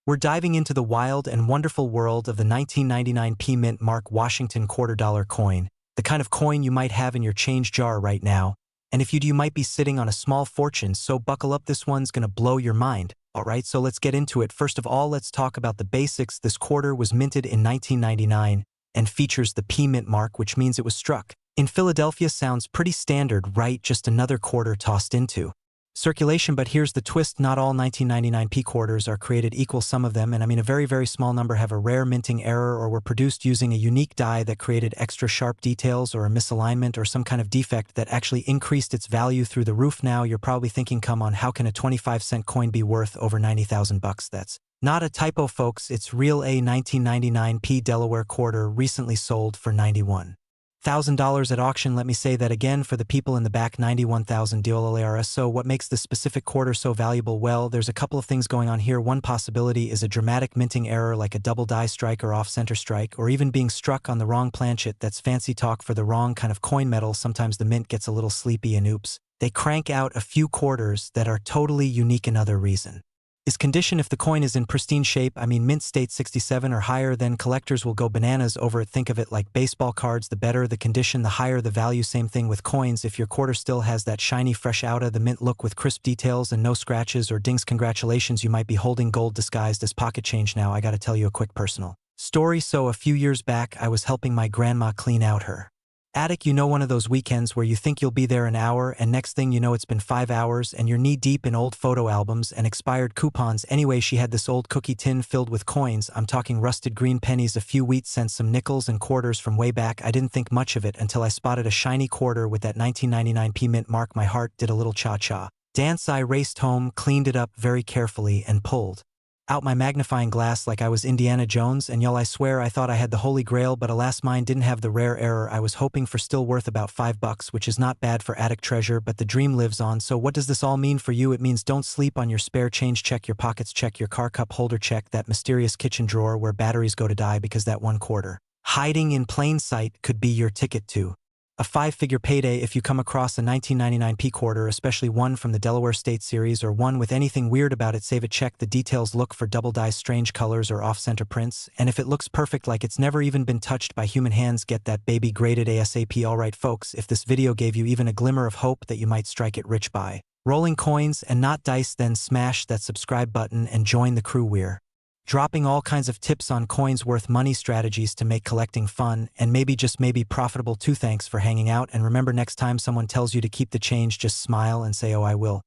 We're diving into the wild and wonderful world of the 1999 P Mint Mark Washington $quarter coin, the kind of coin you might have in your change jar right now. And if you do, you might be sitting on a small fortune, so buckle up, this one's gonna blow your mind. Alright, so let's get into it. First of all, let's talk about the basics. This quarter was minted in 1999 and features the P Mint mark, which means it was struck in Philadelphia. Sounds pretty standard, right? Just another quarter tossed into circulation. But here's the twist: not all 1999 P quarters are created equal. Some of them, and I mean a very, very small number, have a rare minting error or were produced using a unique die that created extra sharp details or a misalignment or some kind of defect that actually increased its value through the roof. Now you're probably thinking, come on, how can a 25-cent coin be worth over 90,000 bucks? That's not a typo, folks. It's real. A 1999 P Delaware quarter recently sold for $91,000 at auction. Let me say that again for the people in the back, $91,000. So what makes this specific quarter so valuable? Well, there's a couple of things going on here. One possibility is a dramatic minting error, like a double die strike or off-center strike, or even being struck on the wrong planchet. That's fancy talk for the wrong kind of coin metal. Sometimes the mint gets a little sleepy and oops, they crank out a few quarters that are totally unique. Another reason is condition. If the coin is in pristine shape, I mean mint state 67 or higher, then collectors will go bananas over it. Think of it like baseball cards. The better the condition, the higher the value. Same thing with coins. If your quarter still has that shiny, fresh out of the mint look with crisp details and no scratches or dings, congratulations, you might be holding gold disguised as pocket change. Now I gotta tell you a quick personal story. So a few years back, I was helping my grandma clean out her attic. You know, one of those weekends where you think you'll be there an hour and next thing you know it's been 5 hours and you're knee deep in old photo albums and expired coupons. Anyway, she had this old cookie tin filled with coins. I'm talking rusted green pennies, a few wheat cents, some nickels and quarters from way back. I didn't think much of it until I spotted a shiny quarter with that 1999 P Mint mark. My heart did a little cha-cha dance. I raced home, cleaned it up very carefully, and pulled out my magnifying glass like I was Indiana Jones, and y'all, I swear I thought I had the holy grail, but alas, mine didn't have the rare error I was hoping for. Still worth about $5, which is not bad for attic treasure, but the dream lives on. So what does this all mean for you? It means don't sleep on your spare change. Check your pockets, check your car cup holder, check that mysterious kitchen drawer where batteries go to die, because that one quarter hiding in plain sight could be your ticket to a 5-figure payday. If you come across a 1999 P quarter, especially one from the Delaware State series or one with anything weird about it, save it, check the details, look for double die, strange colors, or off-center prints, and if it looks perfect, like it's never even been touched by human hands, get that baby graded ASAP. Alright folks, if this video gave you even a glimmer of hope that you might strike it rich by rolling coins and not dice, then smash that subscribe button and join the crew. We're dropping all kinds of tips on coins worth money, strategies to make collecting fun, and maybe, just maybe, profitable too. Thanks for hanging out, and remember, next time someone tells you to keep the change, just smile and say, oh, I will.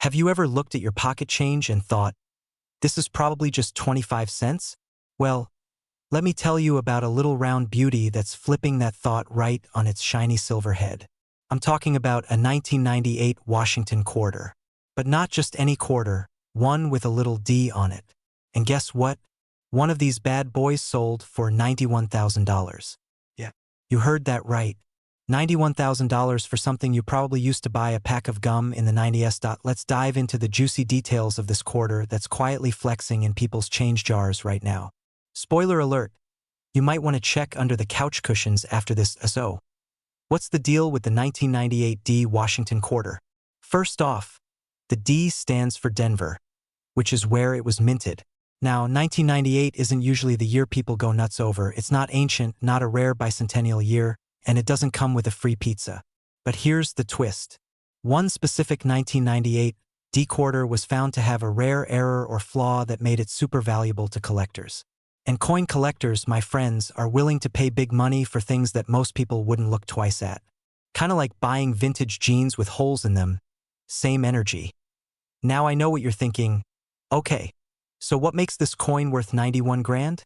Have you ever looked at your pocket change and thought, this is probably just 25 cents? Well, let me tell you about a little round beauty that's flipping that thought right on its shiny silver head. I'm talking about a 1998 Washington quarter. But not just any quarter, one with a little D on it. And guess what? One of these bad boys sold for $91,000. Yeah, you heard that right. $91,000 for something you probably used to buy a pack of gum in the 90s. Let's dive into the juicy details of this quarter that's quietly flexing in people's change jars right now. Spoiler alert, you might want to check under the couch cushions after this. So, what's the deal with the 1998 D Washington quarter? First off, the D stands for Denver, which is where it was minted. Now, 1998 isn't usually the year people go nuts over. It's not ancient, not a rare bicentennial year, and it doesn't come with a free pizza. But here's the twist. One specific 1998 D quarter was found to have a rare error or flaw that made it super valuable to collectors. And coin collectors, my friends, are willing to pay big money for things that most people wouldn't look twice at. Kind of like buying vintage jeans with holes in them. Same energy. Now I know what you're thinking. Okay, so what makes this coin worth 91 grand?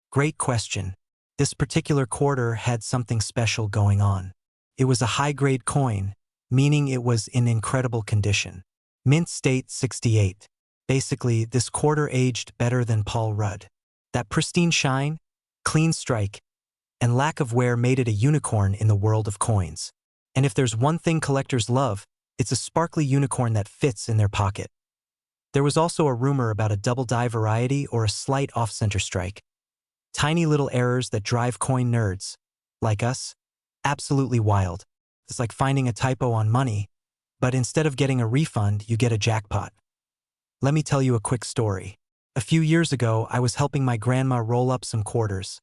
Great question. This particular quarter had something special going on. It was a high-grade coin, meaning it was in incredible condition. Mint state 68. Basically, this quarter aged better than Paul Rudd. That pristine shine, clean strike, and lack of wear made it a unicorn in the world of coins. And if there's one thing collectors love, it's a sparkly unicorn that fits in their pocket. There was also a rumor about a double die variety or a slight off-center strike. Tiny little errors that drive coin nerds, like us, absolutely wild. It's like finding a typo on money, but instead of getting a refund, you get a jackpot. Let me tell you a quick story. A few years ago, I was helping my grandma roll up some quarters.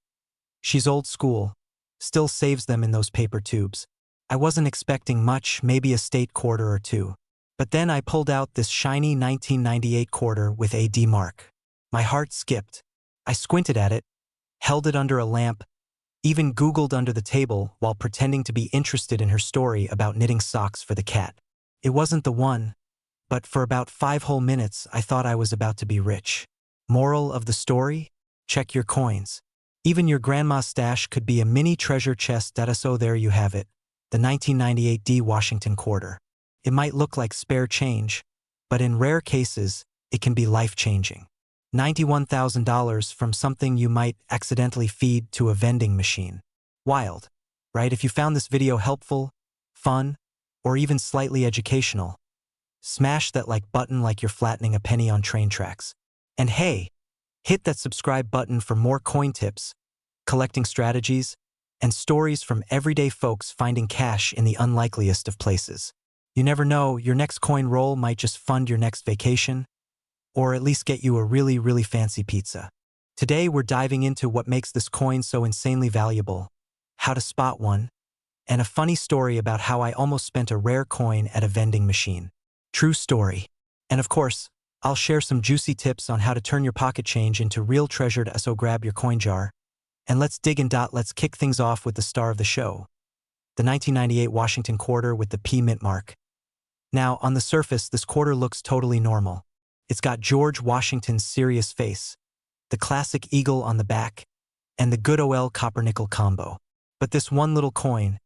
She's old school, still saves them in those paper tubes. I wasn't expecting much, maybe a state quarter or two. But then I pulled out this shiny 1998 quarter with a D mark. My heart skipped. I squinted at it, held it under a lamp, even Googled under the table while pretending to be interested in her story about knitting socks for the cat. It wasn't the one, but for about 5 whole minutes I thought I was about to be rich. Moral of the story? Check your coins. Even your grandma's stash could be a mini treasure chest. So there you have it, the 1998 D Washington quarter. It might look like spare change, but in rare cases, it can be life-changing. $91,000 from something you might accidentally feed to a vending machine. Wild, right? If you found this video helpful, fun, or even slightly educational, smash that like button like you're flattening a penny on train tracks. And hey, hit that subscribe button for more coin tips, collecting strategies, and stories from everyday folks finding cash in the unlikeliest of places. You never know, your next coin roll might just fund your next vacation, or at least get you a really, really fancy pizza. Today we're diving into what makes this coin so insanely valuable, how to spot one, and a funny story about how I almost spent a rare coin at a vending machine. True story. And of course, I'll share some juicy tips on how to turn your pocket change into real treasure. So grab your coin jar, and let's dig in. Let's kick things off with the star of the show, the 1998 Washington quarter with the P mint mark. Now, on the surface, this quarter looks totally normal. It's got George Washington's serious face, the classic eagle on the back, and the good old copper-nickel combo. But this one little coin,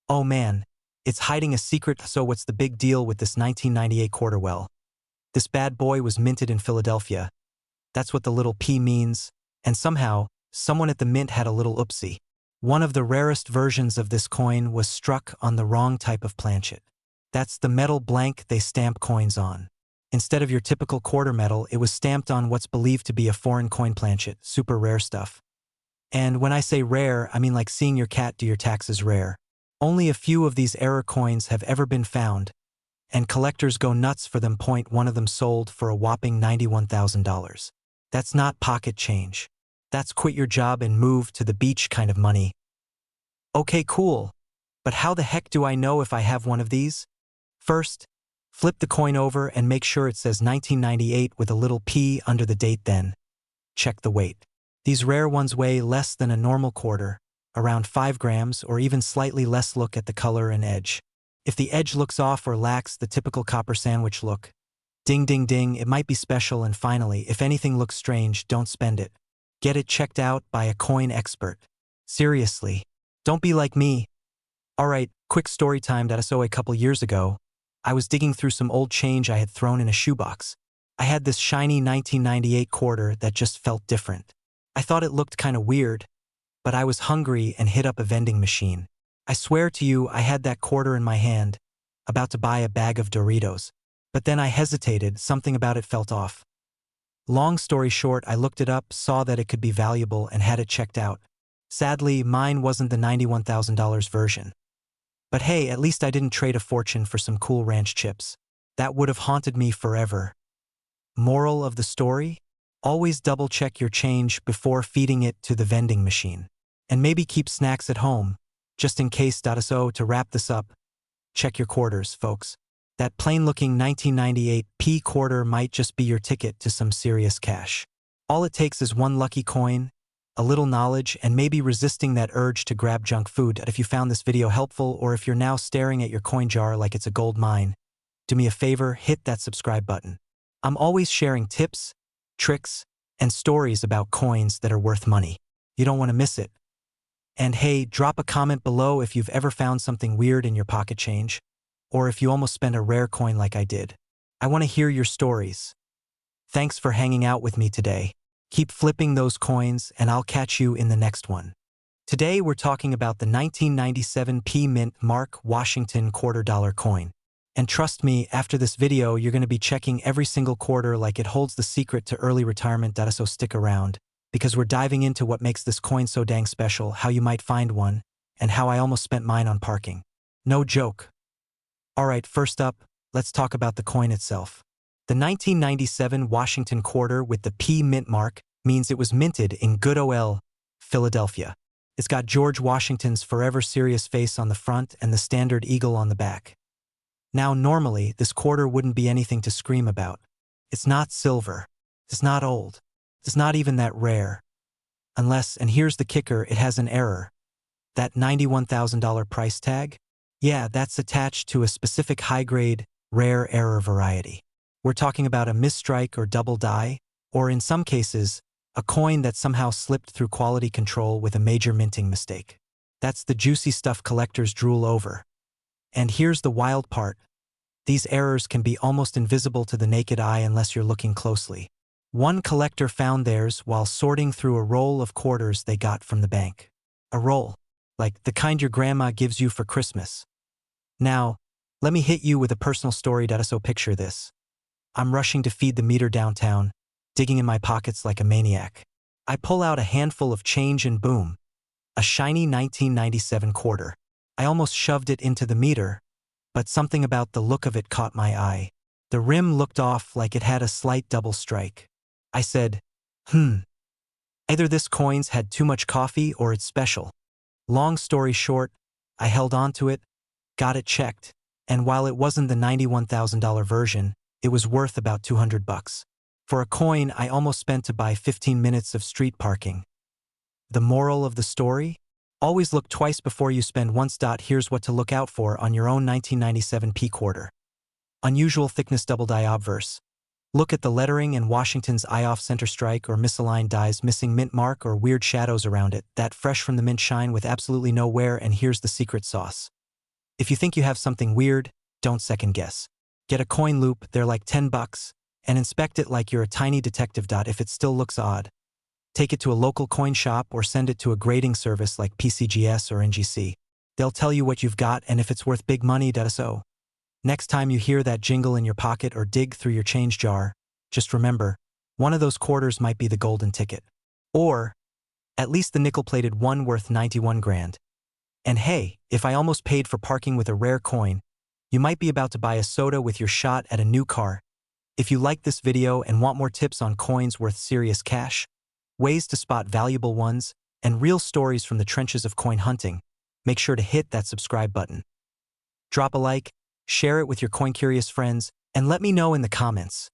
oh man, it's hiding a secret. So what's the big deal with this 1998 quarter? Well, this bad boy was minted in Philadelphia. That's what the little P means, and somehow, someone at the mint had a little oopsie. One of the rarest versions of this coin was struck on the wrong type of planchet. That's the metal blank they stamp coins on. Instead of your typical quarter metal, it was stamped on what's believed to be a foreign coin planchet, super rare stuff. And when I say rare, I mean like seeing your cat do your taxes rare. Only a few of these error coins have ever been found, and collectors go nuts for them. One of them sold for a whopping $91,000. That's not pocket change. That's quit your job and move to the beach kind of money. Okay, cool. But how the heck do I know if I have one of these? First, flip the coin over and make sure it says 1998 with a little P under the date. Then, check the weight. These rare ones weigh less than a normal quarter, around 5 grams or even slightly less. Look at the color and edge. If the edge looks off or lacks the typical copper sandwich look, ding ding ding, it might be special. And finally, if anything looks strange, don't spend it. Get it checked out by a coin expert. Seriously, don't be like me. Alright, quick story time. So a couple years ago, I was digging through some old change I had thrown in a shoebox. I had this shiny 1998 quarter that just felt different. I thought it looked kinda weird, but I was hungry and hit up a vending machine. I swear to you, I had that quarter in my hand, about to buy a bag of Doritos. But then I hesitated, something about it felt off. Long story short, I looked it up, saw that it could be valuable, and had it checked out. Sadly, mine wasn't the $91,000 version. But hey, at least I didn't trade a fortune for some Cool Ranch chips. That would have haunted me forever. Moral of the story? Always double-check your change before feeding it to the vending machine. And maybe keep snacks at home, just in case. So to wrap this up, check your quarters, folks. That plain-looking 1998 P quarter might just be your ticket to some serious cash. All it takes is one lucky coin, a little knowledge, and maybe resisting that urge to grab junk food. If you found this video helpful, or if you're now staring at your coin jar like it's a gold mine, do me a favor, hit that subscribe button. I'm always sharing tips, tricks, and stories about coins that are worth money. You don't want to miss it. And hey, drop a comment below if you've ever found something weird in your pocket change, or if you almost spent a rare coin like I did. I want to hear your stories. Thanks for hanging out with me today. Keep flipping those coins, and I'll catch you in the next one. Today we're talking about the 1997 P Mint Mark Washington $quarter coin. And trust me, after this video, you're going to be checking every single quarter like it holds the secret to early retirement. So stick around, because we're diving into what makes this coin so dang special, how you might find one, and how I almost spent mine on parking. No joke. Alright, first up, let's talk about the coin itself. The 1997 Washington quarter with the P mint mark means it was minted in good old Philadelphia. It's got George Washington's forever serious face on the front and the standard eagle on the back. Now, normally, this quarter wouldn't be anything to scream about. It's not silver. It's not old. It's not even that rare. Unless, and here's the kicker, it has an error. That $91,000 price tag? Yeah, that's attached to a specific high-grade, rare error variety. We're talking about a misstrike or double die, or in some cases, a coin that somehow slipped through quality control with a major minting mistake. That's the juicy stuff collectors drool over. And here's the wild part. These errors can be almost invisible to the naked eye unless you're looking closely. One collector found theirs while sorting through a roll of quarters they got from the bank. A roll, like the kind your grandma gives you for Christmas. Now, let me hit you with a personal story. So picture this. I'm rushing to feed the meter downtown, digging in my pockets like a maniac. I pull out a handful of change and boom, a shiny 1997 quarter. I almost shoved it into the meter, but something about the look of it caught my eye. The rim looked off like it had a slight double strike. I said, either this coin's had too much coffee or it's special. Long story short, I held on to it, got it checked, and while it wasn't the $91,000 version, it was worth about $200. For a coin I almost spent to buy 15 minutes of street parking. The moral of the story? Always look twice before you spend once. Here's what to look out for on your own 1997 P quarter. Unusual thickness double die obverse. Look at the lettering and Washington's eye off center strike or misaligned dies, missing mint mark or weird shadows around it, that fresh from the mint shine with absolutely no wear. And here's the secret sauce. If you think you have something weird, don't second guess. Get a coin loop, they're like $10, and inspect it like you're a tiny detective. If it still looks odd, take it to a local coin shop or send it to a grading service like PCGS or NGC. They'll tell you what you've got and if it's worth big money. So, next time you hear that jingle in your pocket or dig through your change jar, just remember, one of those quarters might be the golden ticket. Or, at least the nickel-plated one worth 91 grand. And hey, if I almost paid for parking with a rare coin, you might be about to buy a soda with your shot at a new car. If you like this video and want more tips on coins worth serious cash, ways to spot valuable ones, and real stories from the trenches of coin hunting, make sure to hit that subscribe button. Drop a like, share it with your coin-curious friends, and let me know in the comments.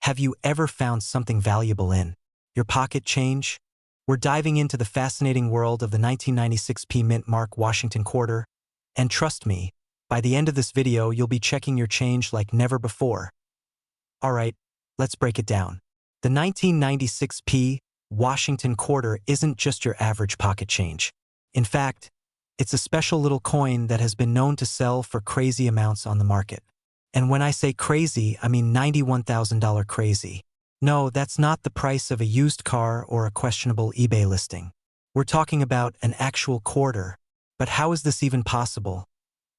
Have you ever found something valuable in your pocket change? We're diving into the fascinating world of the 1996 P mint mark Washington quarter, and trust me, by the end of this video you'll be checking your change like never before. Alright, let's break it down. The 1996 P Washington quarter isn't just your average pocket change. In fact, it's a special little coin that has been known to sell for crazy amounts on the market. And when I say crazy, I mean $91,000 crazy. No, that's not the price of a used car or a questionable eBay listing. We're talking about an actual quarter. But how is this even possible?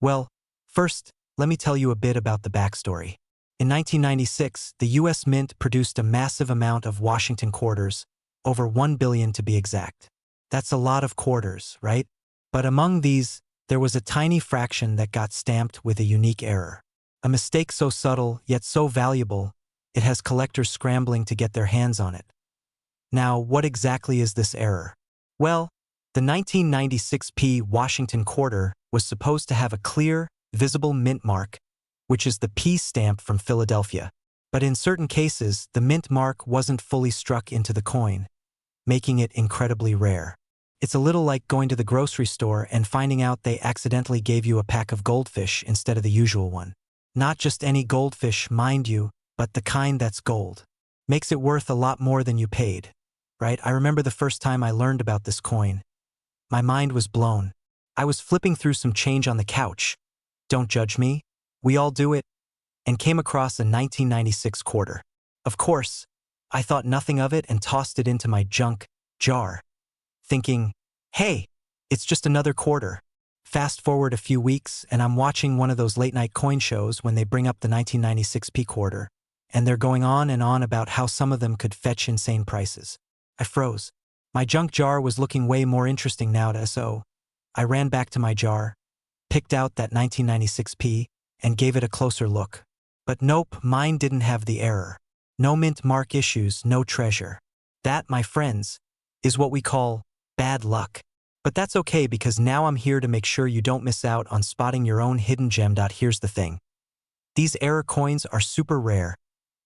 Well, first, let me tell you a bit about the backstory. In 1996, the U.S. Mint produced a massive amount of Washington quarters, over 1 billion to be exact. That's a lot of quarters, right? But among these, there was a tiny fraction that got stamped with a unique error. A mistake so subtle, yet so valuable, it has collectors scrambling to get their hands on it. Now, what exactly is this error? Well, the 1996 P Washington quarter was supposed to have a clear, visible mint mark, which is the P stamp from Philadelphia. But in certain cases, the mint mark wasn't fully struck into the coin, making it incredibly rare. It's a little like going to the grocery store and finding out they accidentally gave you a pack of goldfish instead of the usual one. Not just any goldfish, mind you, but the kind that's gold. Makes it worth a lot more than you paid, right? I remember the first time I learned about this coin. My mind was blown. I was flipping through some change on the couch. Don't judge me. We all do it. And came across a 1996 quarter. Of course, I thought nothing of it and tossed it into my junk jar, thinking, hey, it's just another quarter. Fast forward a few weeks and I'm watching one of those late-night coin shows when they bring up the 1996 P quarter, and they're going on and on about how some of them could fetch insane prices. I froze. My junk jar was looking way more interesting now, so I ran back to my jar, picked out that 1996 P, and gave it a closer look. But nope, mine didn't have the error. No mint mark issues, no treasure. That, my friends, is what we call bad luck. But that's okay because now I'm here to make sure you don't miss out on spotting your own hidden gem. Here's the thing. These error coins are super rare,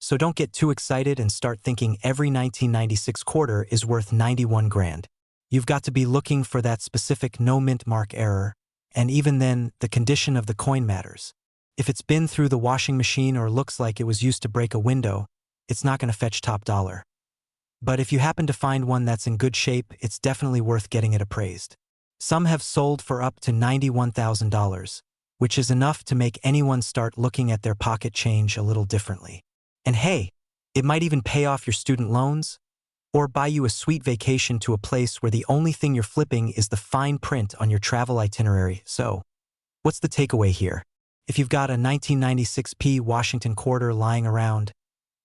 so don't get too excited and start thinking every 1996 quarter is worth 91 grand. You've got to be looking for that specific no mint mark error, and even then, the condition of the coin matters. If it's been through the washing machine or looks like it was used to break a window, it's not going to fetch top dollar. But if you happen to find one that's in good shape, it's definitely worth getting it appraised. Some have sold for up to $91,000, which is enough to make anyone start looking at their pocket change a little differently. And hey, it might even pay off your student loans or buy you a sweet vacation to a place where the only thing you're flipping is the fine print on your travel itinerary. So, what's the takeaway here? If you've got a 1996p Washington quarter lying around,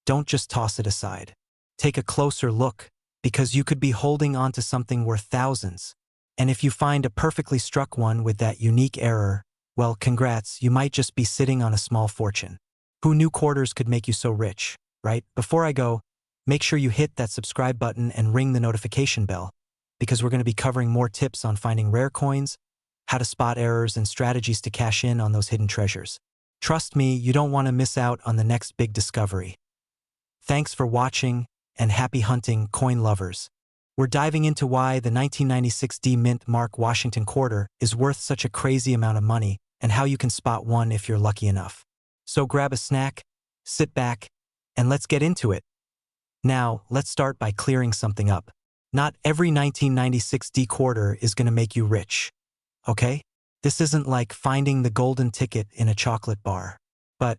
don't just toss it aside. Take a closer look, because you could be holding on to something worth thousands. And if you find a perfectly struck one with that unique error, well, congrats, you might just be sitting on a small fortune. Who knew quarters could make you so rich, right? Before I go, make sure you hit that subscribe button and ring the notification bell, because we're going to be covering more tips on finding rare coins, how to spot errors, and strategies to cash in on those hidden treasures. Trust me, you don't want to miss out on the next big discovery. Thanks for watching, and happy hunting, coin lovers. We're diving into why the 1996 D Mint Mark Washington quarter is worth such a crazy amount of money, and how you can spot one if you're lucky enough. So grab a snack, sit back, and let's get into it. Now, let's start by clearing something up. Not every 1996 D quarter is going to make you rich, okay? This isn't like finding the golden ticket in a chocolate bar. But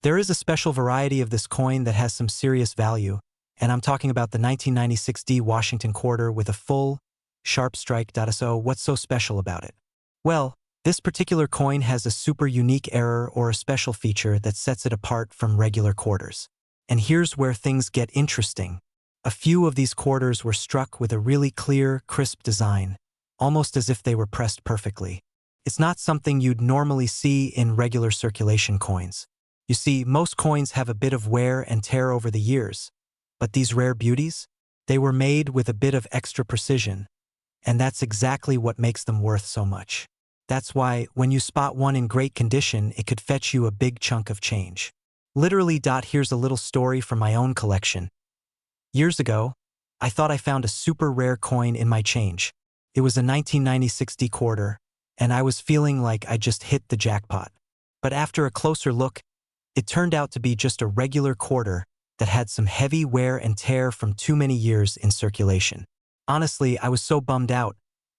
there is a special variety of this coin that has some serious value, and I'm talking about the 1996 D Washington quarter with a full, sharp strike. So what's so special about it? Well, this particular coin has a super unique error or a special feature that sets it apart from regular quarters. And here's where things get interesting. A few of these quarters were struck with a really clear, crisp design, almost as if they were pressed perfectly. It's not something you'd normally see in regular circulation coins. You see, most coins have a bit of wear and tear over the years, but these rare beauties, they were made with a bit of extra precision, and that's exactly what makes them worth so much. That's why, when you spot one in great condition, it could fetch you a big chunk of change. Literally. Here's a little story from my own collection. Years ago, I thought I found a super rare coin in my change. It was a 1996 D quarter, and I was feeling like I just hit the jackpot. But after a closer look, it turned out to be just a regular quarter that had some heavy wear and tear from too many years in circulation. Honestly, I was so bummed out,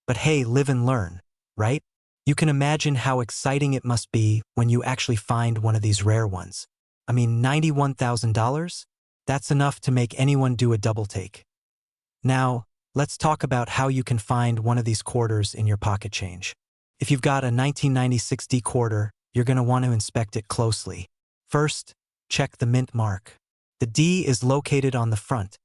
but hey, live and learn, right? You can imagine how exciting it must be when you actually find one of these rare ones. I mean, $91,000? That's enough to make anyone do a double take. Now, let's talk about how you can find one of these quarters in your pocket change. If you've got a 1996 D quarter, you're going to want to inspect it closely. First, check the mint mark. The D is located on the front,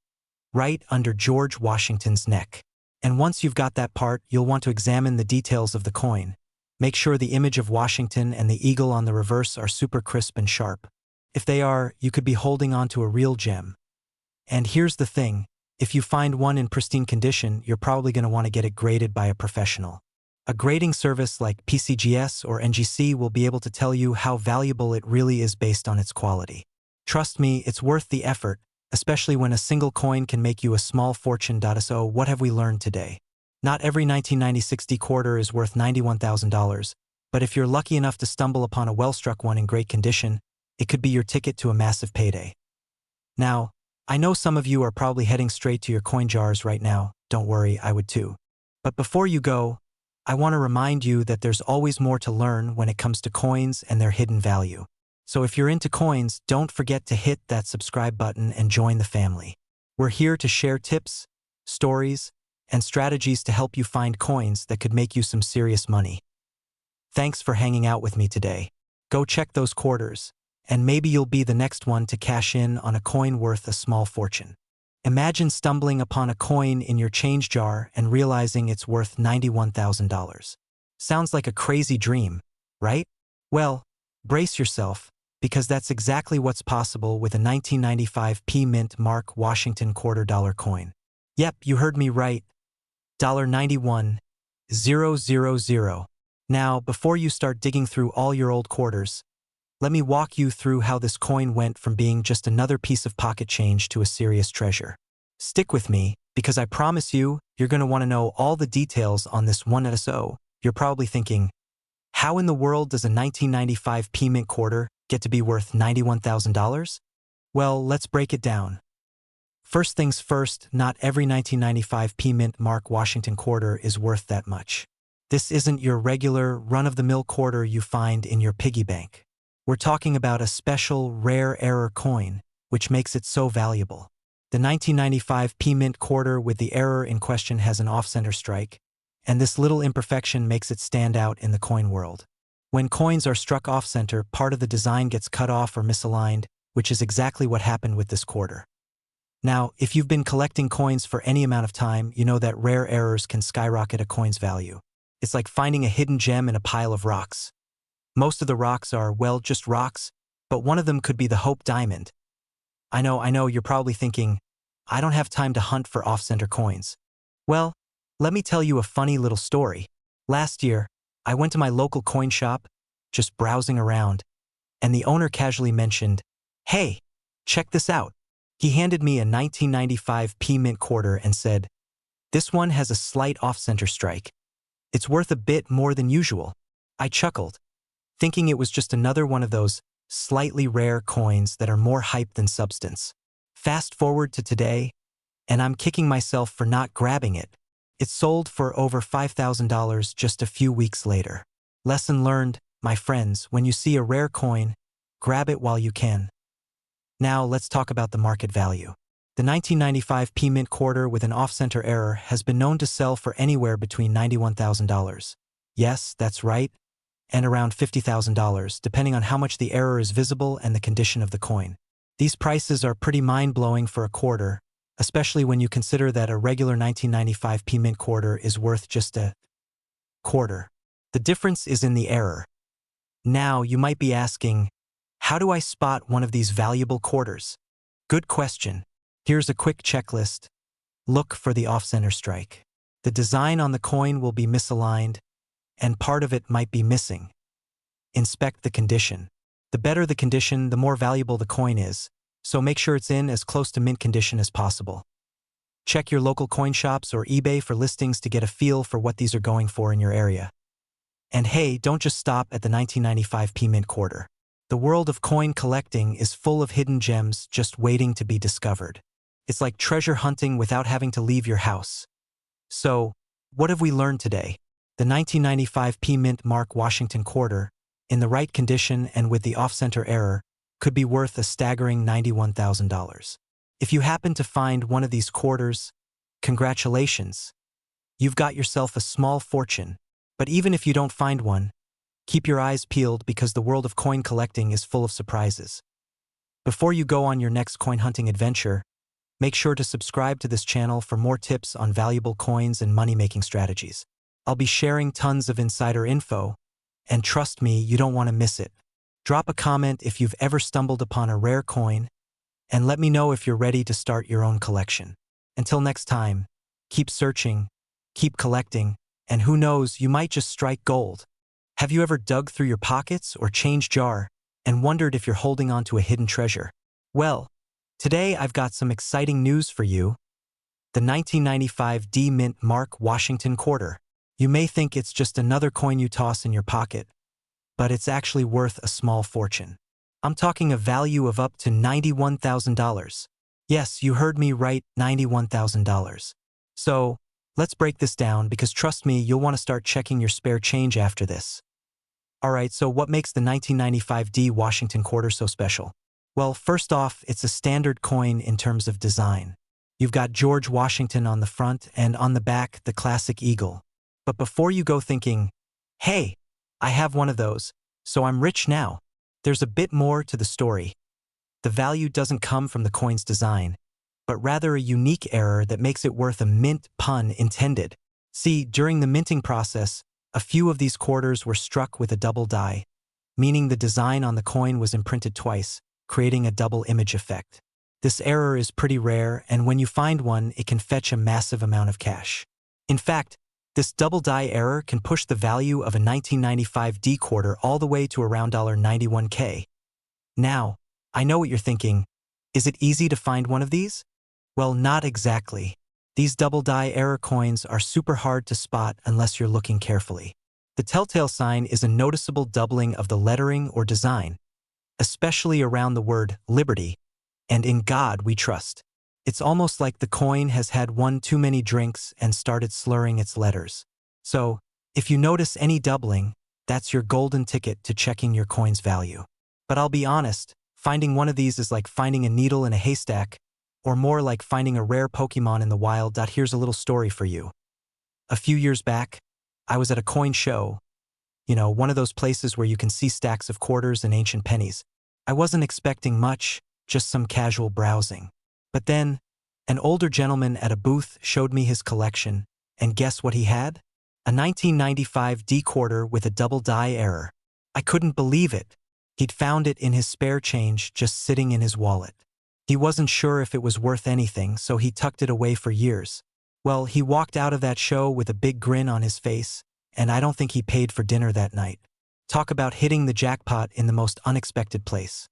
right under George Washington's neck. And once you've got that part, you'll want to examine the details of the coin. Make sure the image of Washington and the eagle on the reverse are super crisp and sharp. If they are, you could be holding on to a real gem. And here's the thing, if you find one in pristine condition, you're probably going to want to get it graded by a professional. A grading service like PCGS or NGC will be able to tell you how valuable it really is based on its quality. Trust me, it's worth the effort, especially when a single coin can make you a small fortune. So what have we learned today? Not every 1996 D quarter is worth $91,000, but if you're lucky enough to stumble upon a well-struck one in great condition, it could be your ticket to a massive payday. Now, I know some of you are probably heading straight to your coin jars right now. Don't worry, I would too. But before you go, I want to remind you that there's always more to learn when it comes to coins and their hidden value. So if you're into coins, don't forget to hit that subscribe button and join the family. We're here to share tips, stories, and strategies to help you find coins that could make you some serious money. Thanks for hanging out with me today. Go check those quarters, and maybe you'll be the next one to cash in on a coin worth a small fortune. Imagine stumbling upon a coin in your change jar and realizing it's worth $91,000. Sounds like a crazy dream, right? Well, brace yourself, because that's exactly what's possible with a 1995 P-Mint Mark Washington $quarter coin. Yep, you heard me right. $91,000. Now, before you start digging through all your old quarters, let me walk you through how this coin went from being just another piece of pocket change to a serious treasure. Stick with me, because I promise you, you're going to want to know all the details on this one SO. You're probably thinking, how in the world does a 1995 P-Mint quarter get to be worth $91,000? Well, let's break it down. First things first, not every 1995 P-Mint Mark Washington quarter is worth that much. This isn't your regular, run-of-the-mill quarter you find in your piggy bank. We're talking about a special, rare error coin, which makes it so valuable. The 1995 P-Mint quarter with the error in question has an off-center strike, and this little imperfection makes it stand out in the coin world. When coins are struck off-center, part of the design gets cut off or misaligned, which is exactly what happened with this quarter. Now, if you've been collecting coins for any amount of time, you know that rare errors can skyrocket a coin's value. It's like finding a hidden gem in a pile of rocks. Most of the rocks are, well, just rocks, but one of them could be the Hope Diamond. I know, you're probably thinking, I don't have time to hunt for off-center coins. Well, let me tell you a funny little story. Last year, I went to my local coin shop, just browsing around, and the owner casually mentioned, "Hey, check this out." He handed me a 1995 P-Mint quarter and said, "This one has a slight off-center strike. It's worth a bit more than usual." I chuckled, thinking it was just another one of those slightly rare coins that are more hype than substance. Fast forward to today, and I'm kicking myself for not grabbing it. It sold for over $5,000 just a few weeks later. Lesson learned, my friends, when you see a rare coin, grab it while you can. Now let's talk about the market value. The 1995 P-Mint quarter with an off-center error has been known to sell for anywhere between $91,000. Yes, that's right, and around $50,000, depending on how much the error is visible and the condition of the coin. These prices are pretty mind-blowing for a quarter, especially when you consider that a regular 1995 P-Mint quarter is worth just a quarter. The difference is in the error. Now, you might be asking, how do I spot one of these valuable quarters? Good question. Here's a quick checklist. Look for the off-center strike. The design on the coin will be misaligned, and part of it might be missing. Inspect the condition. The better the condition, the more valuable the coin is, so make sure it's in as close to mint condition as possible. Check your local coin shops or eBay for listings to get a feel for what these are going for in your area. And hey, don't just stop at the 1995 P-Mint quarter. The world of coin collecting is full of hidden gems just waiting to be discovered. It's like treasure hunting without having to leave your house. So, what have we learned today? The 1995 P-Mint Mark Washington quarter, in the right condition and with the off-center error, could be worth a staggering $91,000. If you happen to find one of these quarters, congratulations. You've got yourself a small fortune. But even if you don't find one, keep your eyes peeled because the world of coin collecting is full of surprises. Before you go on your next coin hunting adventure, make sure to subscribe to this channel for more tips on valuable coins and money-making strategies. I'll be sharing tons of insider info, and trust me, you don't want to miss it. Drop a comment if you've ever stumbled upon a rare coin, and let me know if you're ready to start your own collection. Until next time, keep searching, keep collecting, and who knows, you might just strike gold. Have you ever dug through your pockets or change jar and wondered if you're holding on to a hidden treasure? Well, today I've got some exciting news for you. The 1995 D-Mint Mark Washington quarter. You may think it's just another coin you toss in your pocket, but it's actually worth a small fortune. I'm talking a value of up to $91,000. Yes, you heard me right, $91,000. So, let's break this down because trust me, you'll want to start checking your spare change after this. Alright, so what makes the 1995 D Washington quarter so special? Well, first off, it's a standard coin in terms of design. You've got George Washington on the front and on the back, the classic eagle. But before you go thinking, hey, I have one of those, so I'm rich now, there's a bit more to the story. The value doesn't come from the coin's design, but rather a unique error that makes it worth a mint, pun intended. See, during the minting process, a few of these quarters were struck with a double die, meaning the design on the coin was imprinted twice, creating a double image effect. This error is pretty rare, and when you find one, it can fetch a massive amount of cash. In fact, this double die error can push the value of a 1995 D quarter all the way to around $91K. Now, I know what you're thinking. Is it easy to find one of these? Well, not exactly. These double die error coins are super hard to spot unless you're looking carefully. The telltale sign is a noticeable doubling of the lettering or design, especially around the word liberty, and in God we trust. It's almost like the coin has had one too many drinks and started slurring its letters. So, if you notice any doubling, that's your golden ticket to checking your coin's value. But I'll be honest, finding one of these is like finding a needle in a haystack, or more like finding a rare Pokemon in the wild. Here's a little story for you. A few years back, I was at a coin show, one of those places where you can see stacks of quarters and ancient pennies. I wasn't expecting much, just some casual browsing. But then, an older gentleman at a booth showed me his collection, and guess what he had? A 1995 D quarter with a double die error. I couldn't believe it. He'd found it in his spare change just sitting in his wallet. He wasn't sure if it was worth anything, so he tucked it away for years. Well, he walked out of that show with a big grin on his face, and I don't think he paid for dinner that night. Talk about hitting the jackpot in the most unexpected place.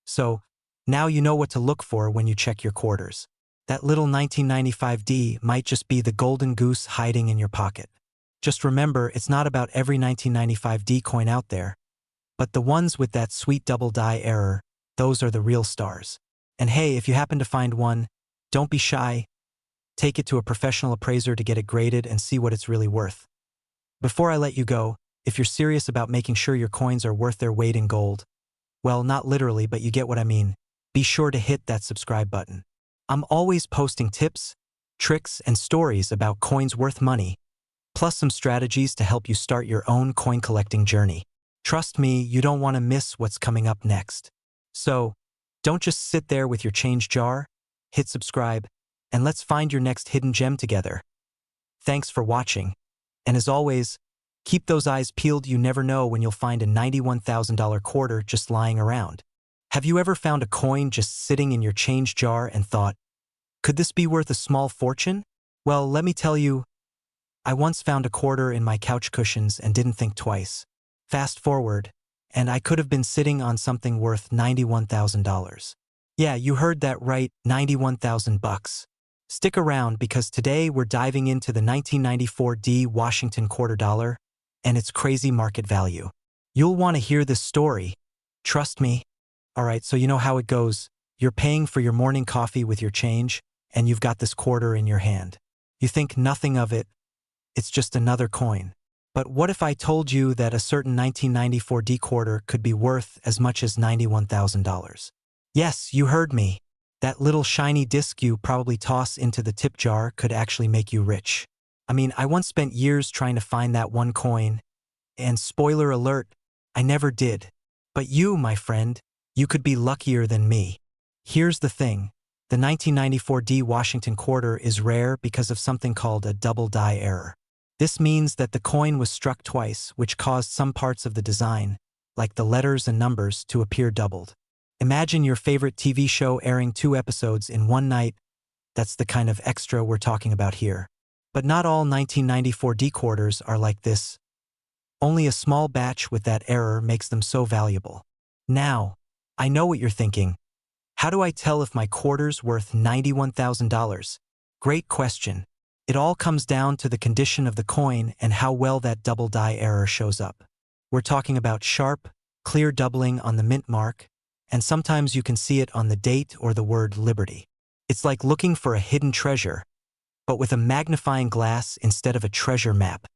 So, now you know what to look for when you check your quarters. That little 1995 D might just be the golden goose hiding in your pocket. Just remember, it's not about every 1995 D coin out there, but the ones with that sweet double die error, those are the real stars. And hey, if you happen to find one, don't be shy. Take it to a professional appraiser to get it graded and see what it's really worth. Before I let you go, if you're serious about making sure your coins are worth their weight in gold, well, not literally, but you get what I mean, be sure to hit that subscribe button. I'm always posting tips, tricks, and stories about coins worth money, plus some strategies to help you start your own coin collecting journey. Trust me, you don't want to miss what's coming up next. So, don't just sit there with your change jar, hit subscribe, and let's find your next hidden gem together. Thanks for watching, and as always, keep those eyes peeled. You never know when you'll find a $91,000 quarter just lying around. Have you ever found a coin just sitting in your change jar and thought, could this be worth a small fortune? Well, let me tell you, I once found a quarter in my couch cushions and didn't think twice. Fast forward, and I could have been sitting on something worth $91,000. Yeah, you heard that right, 91,000 bucks. Stick around because today we're diving into the 1994 D Washington quarter dollar and its crazy market value. You'll want to hear this story. Trust me. Alright, so you know how it goes. You're paying for your morning coffee with your change, and you've got this quarter in your hand. You think nothing of it. It's just another coin. But what if I told you that a certain 1994 D quarter could be worth as much as $91,000? Yes, you heard me. That little shiny disc you probably toss into the tip jar could actually make you rich. I mean, I once spent years trying to find that one coin, and spoiler alert, I never did. But you, my friend, you could be luckier than me. Here's the thing. The 1994 D Washington quarter is rare because of something called a double die error. This means that the coin was struck twice, which caused some parts of the design, like the letters and numbers, to appear doubled. Imagine your favorite TV show airing 2 episodes in one night. That's the kind of extra we're talking about here. But not all 1994 D quarters are like this. Only a small batch with that error makes them so valuable. Now, I know what you're thinking. How do I tell if my quarter's worth $91,000? Great question. It all comes down to the condition of the coin and how well that double die error shows up. We're talking about sharp, clear doubling on the mint mark, and sometimes you can see it on the date or the word liberty. It's like looking for a hidden treasure, but with a magnifying glass instead of a treasure map.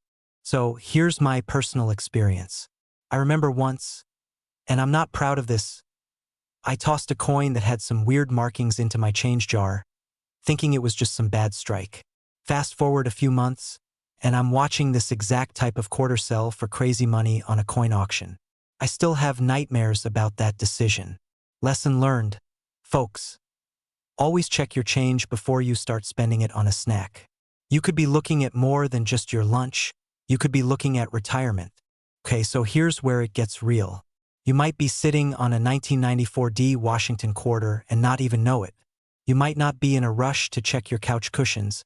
So here's my personal experience. I remember once, and I'm not proud of this, I tossed a coin that had some weird markings into my change jar, thinking it was just some bad strike. Fast forward a few months, and I'm watching this exact type of quarter sell for crazy money on a coin auction. I still have nightmares about that decision. Lesson learned. Folks, always check your change before you start spending it on a snack. You could be looking at more than just your lunch. You could be looking at retirement. Okay, so here's where it gets real. You might be sitting on a 1994 Washington quarter and not even know it. You might not be in a rush to check your couch cushions,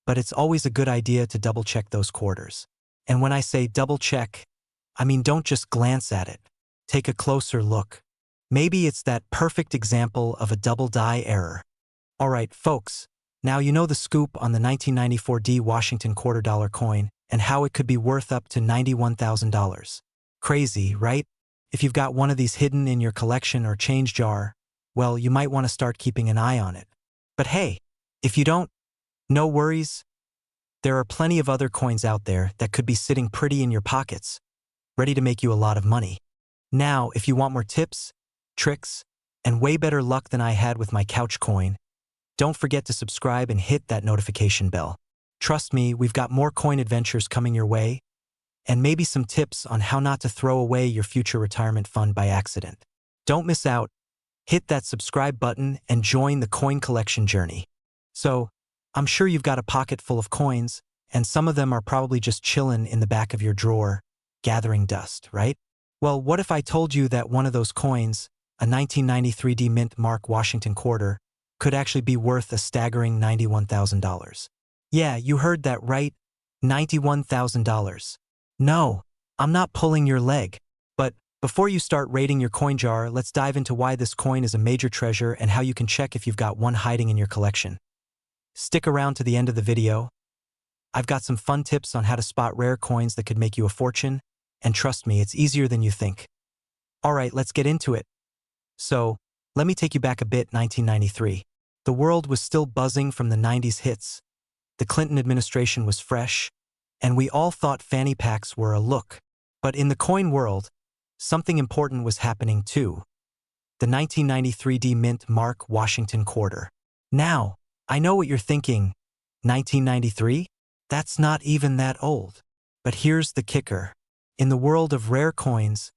but it's always a good idea to double-check those quarters. And when I say double-check, I mean don't just glance at it. Take a closer look. Maybe it's that perfect example of a double die error. Alright, folks, now you know the scoop on the 1994 Washington $quarter coin and how it could be worth up to $91,000. Crazy, right? If you've got one of these hidden in your collection or change jar, well, you might want to start keeping an eye on it. But hey, if you don't, no worries. There are plenty of other coins out there that could be sitting pretty in your pockets, ready to make you a lot of money. Now, if you want more tips, tricks, and way better luck than I had with my couch coin, don't forget to subscribe and hit that notification bell. Trust me, we've got more coin adventures coming your way, and maybe some tips on how not to throw away your future retirement fund by accident. Don't miss out. Hit that subscribe button and join the coin collection journey. So, I'm sure you've got a pocket full of coins, and some of them are probably just chillin' in the back of your drawer, gathering dust, right? Well, what if I told you that one of those coins, a 1993 mint Mark Washington quarter, could actually be worth a staggering $91,000? Yeah, you heard that right, $91,000. No, I'm not pulling your leg. But before you start rating your coin jar, let's dive into why this coin is a major treasure and how you can check if you've got one hiding in your collection. Stick around to the end of the video. I've got some fun tips on how to spot rare coins that could make you a fortune, and trust me, it's easier than you think. Alright, let's get into it. So, let me take you back a bit. 1993. The world was still buzzing from the 90s hits. The Clinton administration was fresh, and we all thought fanny packs were a look. But in the coin world, something important was happening too. The 1993 mint Mark Washington quarter. Now, I know what you're thinking. 1993? That's not even that old. But here's the kicker. In the world of rare coins,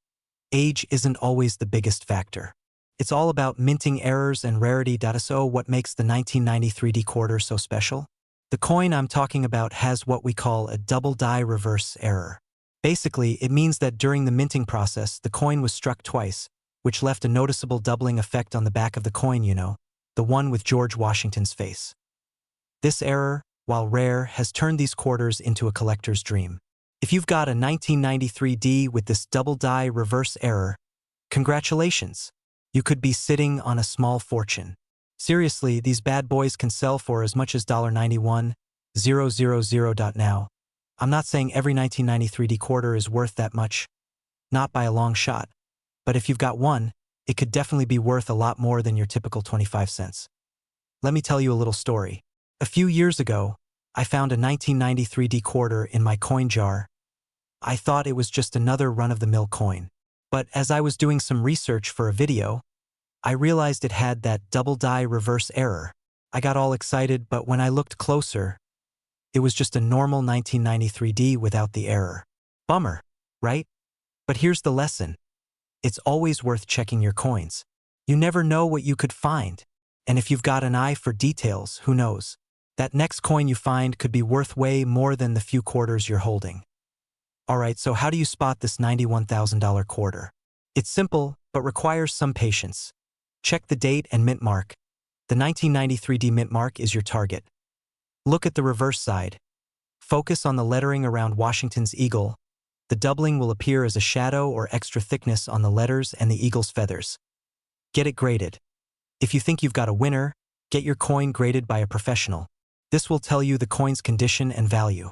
age isn't always the biggest factor. It's all about minting errors and rarity. So what makes the 1993 quarter so special? The coin I'm talking about has what we call a double die reverse error. Basically, it means that during the minting process, the coin was struck twice, which left a noticeable doubling effect on the back of the coin, you know, the one with George Washington's face. This error, while rare, has turned these quarters into a collector's dream. If you've got a 1993 with this double die reverse error, congratulations! You could be sitting on a small fortune. Seriously, these bad boys can sell for as much as $91,000. Now, I'm not saying every 1993 quarter is worth that much, not by a long shot, but if you've got one, it could definitely be worth a lot more than your typical 25 cents. Let me tell you a little story. A few years ago, I found a 1993 quarter in my coin jar. I thought it was just another run-of-the-mill coin. But as I was doing some research for a video, I realized it had that double die reverse error. I got all excited, but when I looked closer, it was just a normal 1993 without the error. Bummer, right? But here's the lesson. It's always worth checking your coins. You never know what you could find. And if you've got an eye for details, who knows? That next coin you find could be worth way more than the few quarters you're holding. Alright, so how do you spot this $91,000 quarter? It's simple, but requires some patience. Check the date and mint mark. The 1993 mint mark is your target. Look at the reverse side. Focus on the lettering around Washington's eagle. The doubling will appear as a shadow or extra thickness on the letters and the eagle's feathers. Get it graded. If you think you've got a winner, get your coin graded by a professional. This will tell you the coin's condition and value.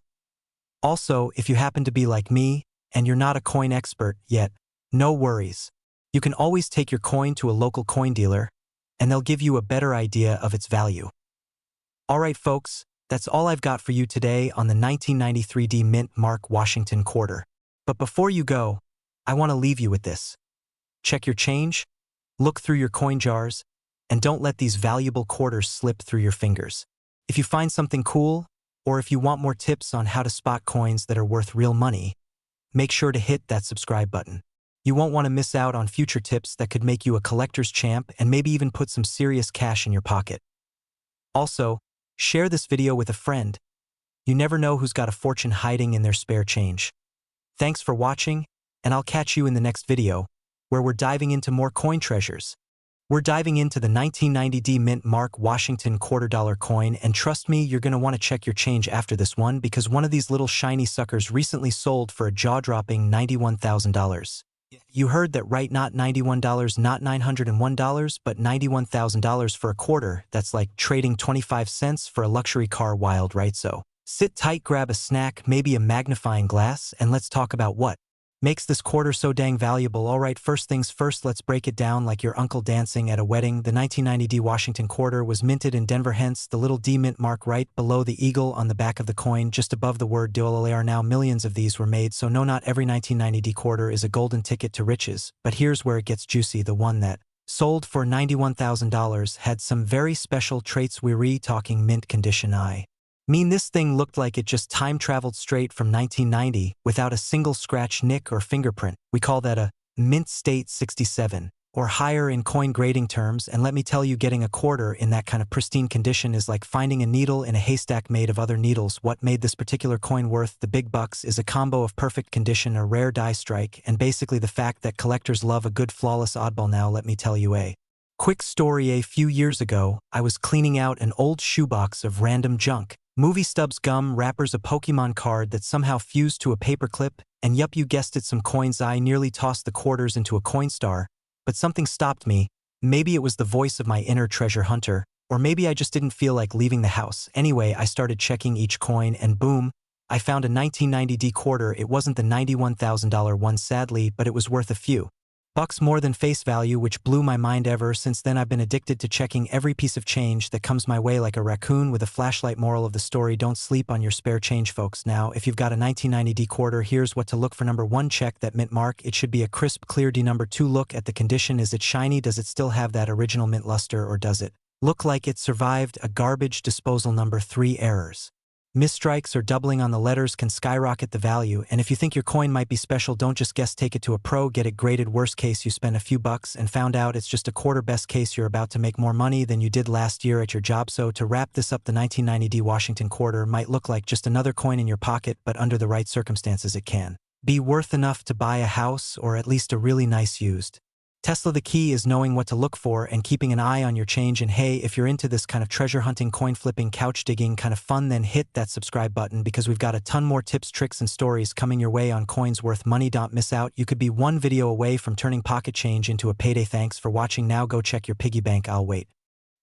Also, if you happen to be like me, and you're not a coin expert yet, no worries. You can always take your coin to a local coin dealer, and they'll give you a better idea of its value. Alright folks, that's all I've got for you today on the 1993 mint Mark Washington quarter. But before you go, I want to leave you with this. Check your change, look through your coin jars, and don't let these valuable quarters slip through your fingers. If you find something cool, or if you want more tips on how to spot coins that are worth real money, make sure to hit that subscribe button. You won't want to miss out on future tips that could make you a collector's champ and maybe even put some serious cash in your pocket. Also, share this video with a friend. You never know who's got a fortune hiding in their spare change. Thanks for watching, and I'll catch you in the next video. where we're diving into more coin treasures. We're diving into the 1990 Mint Mark Washington $quarter coin, and trust me, you're going to want to check your change after this one because one of these little shiny suckers recently sold for a jaw-dropping $91,000. You heard that right, not $91, not $901, but $91,000 for a quarter. That's like trading 25 cents for a luxury car. Wild, right? So sit tight, grab a snack, maybe a magnifying glass, and let's talk about what makes this quarter so dang valuable. Alright, first things first, let's break it down like your uncle dancing at a wedding. The 1990 Washington quarter was minted in Denver, hence the little D mint mark right below the eagle on the back of the coin, just above the word $. Now millions of these were made, so no, not every 1990 quarter is a golden ticket to riches, but here's where it gets juicy. The one that sold for $91,000 had some very special traits. We're talking mint condition. I mean, this thing looked like it just time-traveled straight from 1990 without a single scratch, nick, or fingerprint. We call that a mint state 67, or higher in coin grading terms, and let me tell you, getting a quarter in that kind of pristine condition is like finding a needle in a haystack made of other needles. What made this particular coin worth the big bucks is a combo of perfect condition, a rare die strike, and basically the fact that collectors love a good flawless oddball. Now let me tell you a quick story. A few years ago, I was cleaning out an old shoebox of random junk. Movie stubs, gum wrappers, a Pokemon card that somehow fused to a paperclip, and yup, you guessed it, some coins. I nearly tossed the quarters into a Coinstar, but something stopped me. Maybe it was the voice of my inner treasure hunter, or maybe I just didn't feel like leaving the house. Anyway, I started checking each coin, and boom, I found a 1990 quarter. It wasn't the $91,000 one, sadly, but it was worth a few bucks more than face value, which blew my mind. Ever since then, I've been addicted to checking every piece of change that comes my way like a raccoon with a flashlight. Moral of the story, don't sleep on your spare change, folks. Now, if you've got a 1990 quarter, here's what to look for. Number 1, check that mint mark. It should be a crisp, clear D. Number 2, look at the condition. Is it shiny? Does it still have that original mint luster, or does it look like it survived a garbage disposal? Number 3, errors, misstrikes, or doubling on the letters can skyrocket the value, and if you think your coin might be special, don't just guess, take it to a pro, get it graded. Worst case, you spend a few bucks and found out it's just a quarter. Best case, you're about to make more money than you did last year at your job. So to wrap this up, the 1990 Washington quarter might look like just another coin in your pocket, but under the right circumstances it can be worth enough to buy a house, or at least a really nice used Tesla. The key is knowing what to look for and keeping an eye on your change. And hey, if you're into this kind of treasure hunting, coin flipping, couch digging kind of fun, then hit that subscribe button, because we've got a ton more tips, tricks, and stories coming your way on coins worth money. Don't miss out. You could be one video away from turning pocket change into a payday. Thanks for watching. Now go check your piggy bank. I'll wait.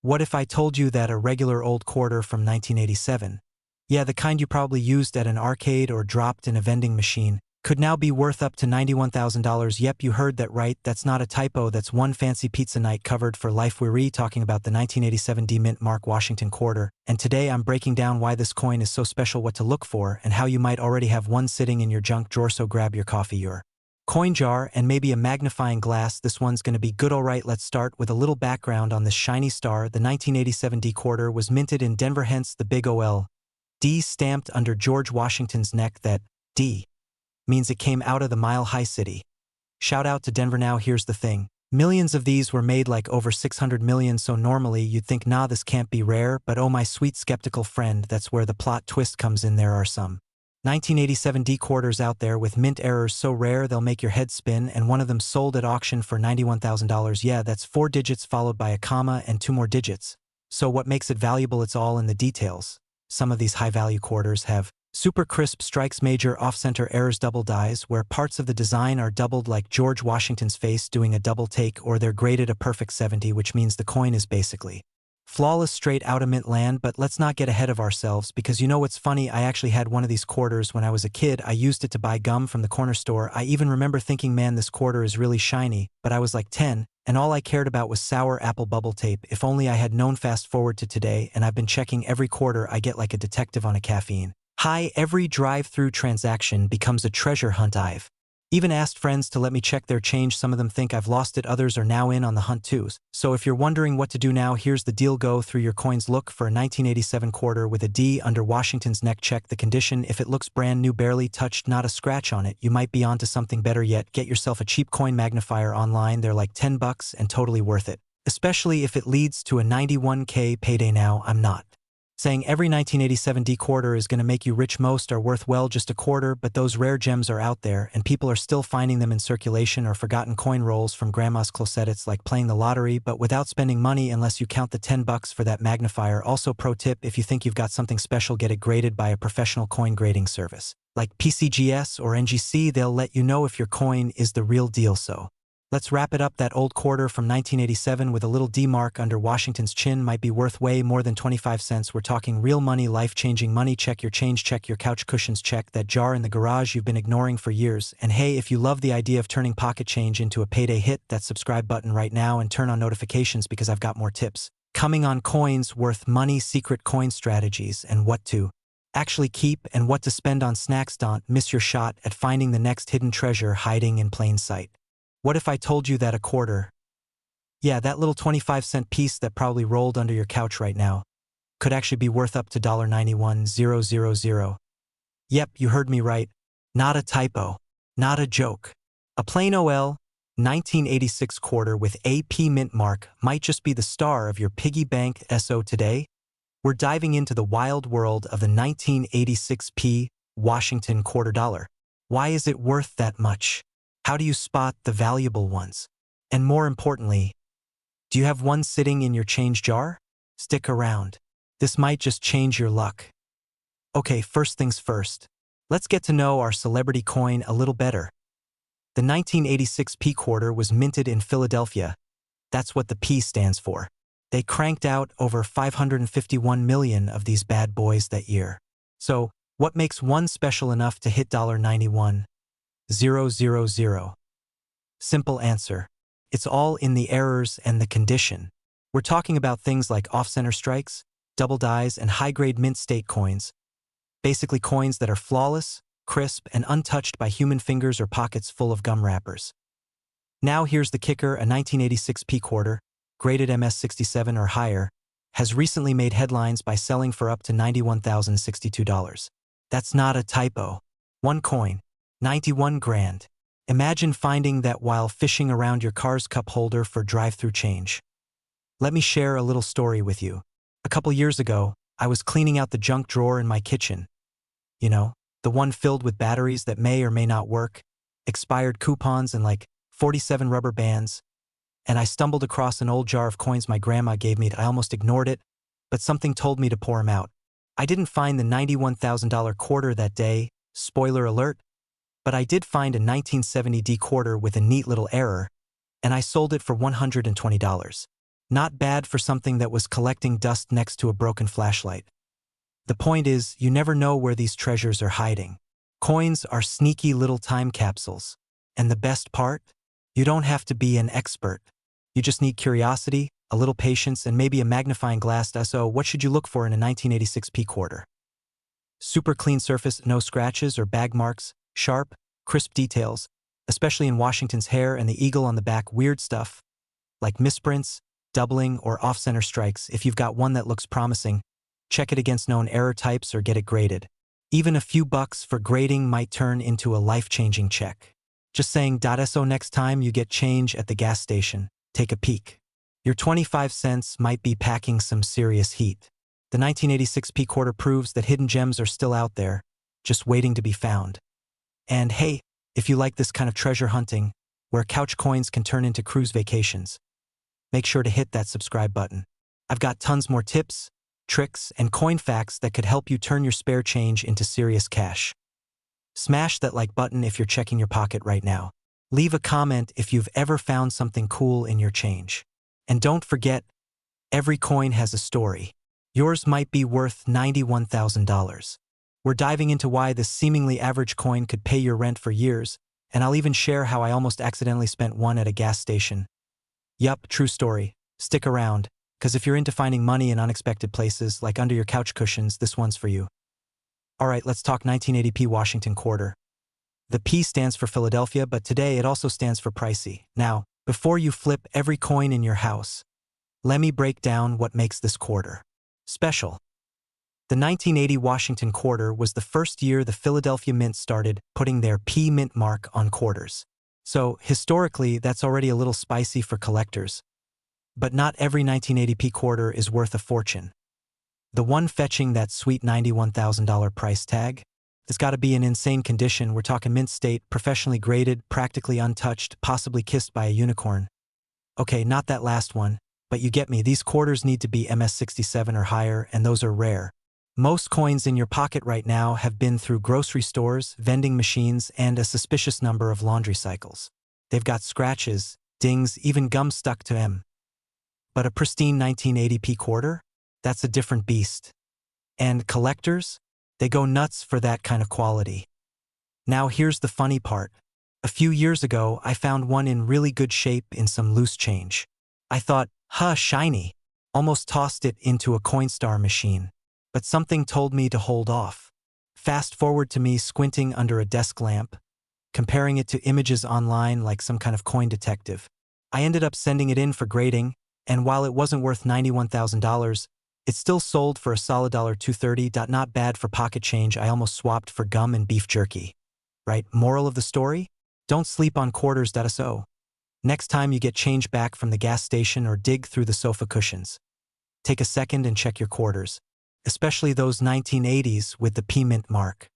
What if I told you that a regular old quarter from 1987, yeah, the kind you probably used at an arcade or dropped in a vending machine, could now be worth up to $91,000. Yep, you heard that right. That's not a typo. That's one fancy pizza night covered for life. We're talking about the 1987 D Mint Mark Washington quarter, and today I'm breaking down why this coin is so special, what to look for, and how you might already have one sitting in your junk drawer. So grab your coffee, your coin jar, and maybe a magnifying glass. This one's going to be good. Alright, let's start with a little background on this shiny star. The 1987 D quarter was minted in Denver, hence the big OL D stamped under George Washington's neck. That D means it came out of the Mile High City. Shout out to Denver. Now here's the thing. Millions of these were made, like over 600 million, so normally you'd think, nah, this can't be rare, but oh my sweet skeptical friend, that's where the plot twist comes in. There are some 1987 D quarters out there with mint errors so rare they'll make your head spin, and one of them sold at auction for $91,000. Yeah, that's 4 digits followed by a comma and 2 more digits. So what makes it valuable? It's all in the details. Some of these high-value quarters have super crisp strikes, major off-center errors, double dies, where parts of the design are doubled, like George Washington's face doing a double take, or they're graded a perfect 70, which means the coin is basically flawless, straight out of mint land. But let's not get ahead of ourselves, because you know what's funny? I actually had one of these quarters when I was a kid. I used it to buy gum from the corner store. I even remember thinking, man, this quarter is really shiny, but I was like 10, and all I cared about was sour apple bubble tape. If only I had known. Fast forward to today, and I've been checking every quarter I get like a detective on a caffeine high. Every drive-through transaction becomes a treasure hunt. I've even asked friends to let me check their change. Some of them think I've lost it, others are now in on the hunt too. So if you're wondering what to do now, here's the deal. Go through your coins, look for a 1987 quarter with a D under Washington's neck, check the condition. If it looks brand new, barely touched, not a scratch on it, you might be onto something. Better yet, get yourself a cheap coin magnifier online. They're like 10 bucks and totally worth it, especially if it leads to a 91K payday. Now, I'm not Saying every 1987 D quarter is going to make you rich. Most are worth well just a quarter, but those rare gems are out there, and people are still finding them in circulation or forgotten coin rolls from grandma's closet. It's like playing the lottery, but without spending money unless you count the $10 for that magnifier. Also, pro tip, if you think you've got something special, get it graded by a professional coin grading service. Like PCGS or NGC, they'll let you know if your coin is the real deal. So let's wrap it up. That old quarter from 1987 with a little D mark under Washington's chin might be worth way more than 25 cents. We're talking real money, life-changing money. Check your change, check your couch cushions, check that jar in the garage you've been ignoring for years. And hey, if you love the idea of turning pocket change into a payday, hit that subscribe button right now and turn on notifications because I've got more tips coming on coins worth money, secret coin strategies, and what to actually keep and what to spend on snacks. Don't miss your shot at finding the next hidden treasure hiding in plain sight. What if I told you that a quarter, yeah, that little 25-cent piece that probably rolled under your couch right now, could actually be worth up to $91000? Yep, you heard me right. Not a typo. Not a joke. A plain OL 1986 quarter with AP mint mark might just be the star of your piggy bank. So today, we're diving into the wild world of the 1986p Washington quarter dollar. Why is it worth that much? How do you spot the valuable ones? And more importantly, do you have one sitting in your change jar? Stick around. This might just change your luck. Okay, first things first. Let's get to know our celebrity coin a little better. The 1986 P quarter was minted in Philadelphia. That's what the P stands for. They cranked out over 551 million of these bad boys that year. So, what makes one special enough to hit $91,000? Simple answer. It's all in the errors and the condition. We're talking about things like off-center strikes, double dies, and high-grade mint state coins. Basically coins that are flawless, crisp, and untouched by human fingers or pockets full of gum wrappers. Now here's the kicker. A 1986 P quarter, graded MS67 or higher, has recently made headlines by selling for up to $91,062. That's not a typo. One coin. 91 grand. Imagine finding that while fishing around your car's cup holder for drive-through change. Let me share a little story with you. A couple years ago, I was cleaning out the junk drawer in my kitchen. You know, the one filled with batteries that may or may not work, expired coupons and like 47 rubber bands. And I stumbled across an old jar of coins my grandma gave me. I almost ignored it, but something told me to pour them out. I didn't find the $91,000 quarter that day, spoiler alert, but I did find a 1970 D quarter with a neat little error, and I sold it for $120. Not bad for something that was collecting dust next to a broken flashlight. The point is, you never know where these treasures are hiding. Coins are sneaky little time capsules. And the best part? You don't have to be an expert. You just need curiosity, a little patience, and maybe a magnifying glass. So what should you look for in a 1986 P quarter? Super clean surface, no scratches or bag marks, sharp, crisp details, especially in Washington's hair and the eagle on the back. Weird stuff, like misprints, doubling, or off-center strikes. If you've got one that looks promising, check it against known error types or get it graded. Even a few bucks for grading might turn into a life-changing check. Just saying. So next time you get change at the gas station, take a peek. Your 25 cents might be packing some serious heat. The 1986 P quarter proves that hidden gems are still out there, just waiting to be found. And hey, if you like this kind of treasure hunting, where couch coins can turn into cruise vacations, make sure to hit that subscribe button. I've got tons more tips, tricks, and coin facts that could help you turn your spare change into serious cash. Smash that like button if you're checking your pocket right now. Leave a comment if you've ever found something cool in your change. And don't forget, every coin has a story. Yours might be worth $91,000. We're diving into why this seemingly average coin could pay your rent for years, and I'll even share how I almost accidentally spent one at a gas station. Yup, true story. Stick around, because if you're into finding money in unexpected places, like under your couch cushions, this one's for you. Alright, let's talk 1980p Washington quarter. The P stands for Philadelphia, but today it also stands for pricey. Now, before you flip every coin in your house, let me break down what makes this quarter special. The 1980 Washington quarter was the first year the Philadelphia Mint started putting their P mint mark on quarters. So, historically, that's already a little spicy for collectors. But not every 1980p quarter is worth a fortune. The one fetching that sweet $91,000 price tag? It's gotta be in insane condition. We're talking mint state, professionally graded, practically untouched, possibly kissed by a unicorn. Okay, not that last one, but you get me. These quarters need to be MS67 or higher, and those are rare. Most coins in your pocket right now have been through grocery stores, vending machines, and a suspicious number of laundry cycles. They've got scratches, dings, even gum stuck to them. But a pristine 1980p quarter? That's a different beast. And collectors? They go nuts for that kind of quality. Now here's the funny part. A few years ago, I found one in really good shape in some loose change. I thought, huh, shiny. Almost tossed it into a Coinstar machine. But something told me to hold off. Fast forward to me squinting under a desk lamp, comparing it to images online like some kind of coin detective. I ended up sending it in for grading, and while it wasn't worth $91,000, it still sold for a solid $230. Not bad for pocket change I almost swapped for gum and beef jerky. Right, moral of the story? Don't sleep on quarters. So, next time you get change back from the gas station or dig through the sofa cushions, take a second and check your quarters, especially those 1980s with the P mint mark.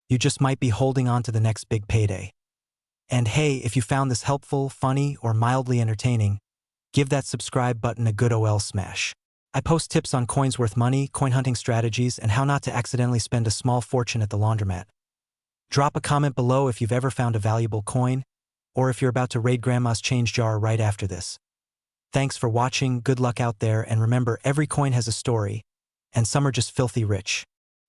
You just might be holding on to the next big payday. And hey, if you found this helpful, funny, or mildly entertaining, give that subscribe button a good OL smash. I post tips on coins worth money, coin hunting strategies, and how not to accidentally spend a small fortune at the laundromat. Drop a comment below if you've ever found a valuable coin, or if you're about to raid Grandma's change jar right after this. Thanks for watching, good luck out there, and remember, every coin has a story, and some are just filthy rich.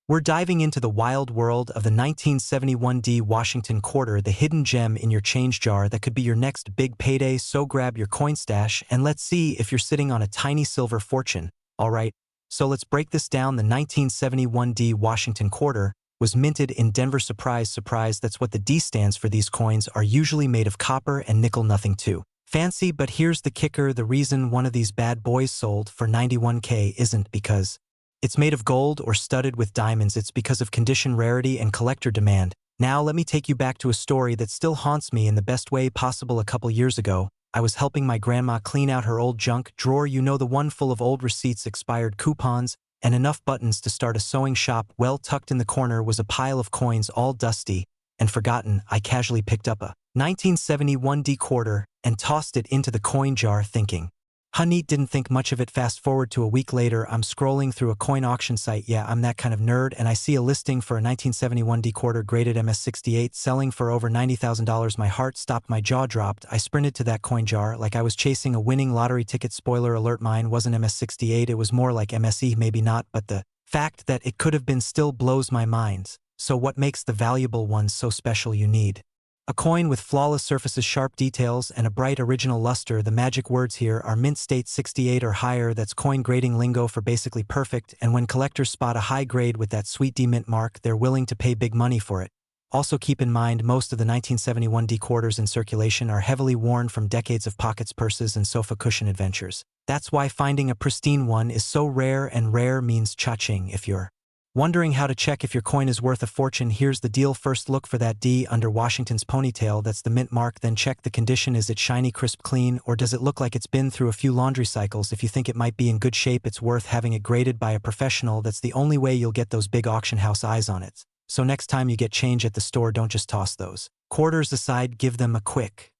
We're diving into the wild world of the 1971D Washington quarter, the hidden gem in your change jar that could be your next big payday, so grab your coin stash and let's see if you're sitting on a tiny silver fortune. Alright, so let's break this down. The 1971D Washington quarter was minted in Denver. Surprise, surprise, that's what the D stands for. These coins are usually made of copper and nickel, nothing too fancy, but here's the kicker. The reason one of these bad boys sold for $91K isn't because it's made of gold or studded with diamonds. It's because of condition, rarity, and collector demand. Now let me take you back to a story that still haunts me in the best way possible. A couple years ago, I was helping my grandma clean out her old junk drawer, you know, the one full of old receipts, expired coupons, and enough buttons to start a sewing shop. Well, tucked in the corner was a pile of coins, all dusty and forgotten. I casually picked up a 1971D quarter and tossed it into the coin jar thinking, honey, didn't think much of it. Fast forward to a week later, I'm scrolling through a coin auction site. Yeah, I'm that kind of nerd, and I see a listing for a 1971D quarter graded MS68 selling for over $90,000. My heart stopped, my jaw dropped. I sprinted to that coin jar like I was chasing a winning lottery ticket. Spoiler alert, mine wasn't MS68, it was more like MSE, maybe not, but the fact that it could have been still blows my mind. So what makes the valuable ones so special? You need a coin with flawless surfaces, sharp details, and a bright original luster. The magic words here are mint state 68 or higher. That's coin grading lingo for basically perfect, and when collectors spot a high grade with that sweet D mint mark, they're willing to pay big money for it. Also keep in mind, most of the 1971D quarters in circulation are heavily worn from decades of pockets, purses, and sofa cushion adventures. That's why finding a pristine one is so rare, and rare means cha-ching. If you're wondering how to check if your coin is worth a fortune, here's the deal. First, look for that D under Washington's ponytail. That's the mint mark. Then check the condition. Is it shiny, crisp, clean, or does it look like it's been through a few laundry cycles? If you think it might be in good shape, it's worth having it graded by a professional. That's the only way you'll get those big auction house eyes on it. So next time you get change at the store, don't just toss those quarters aside, give them a quick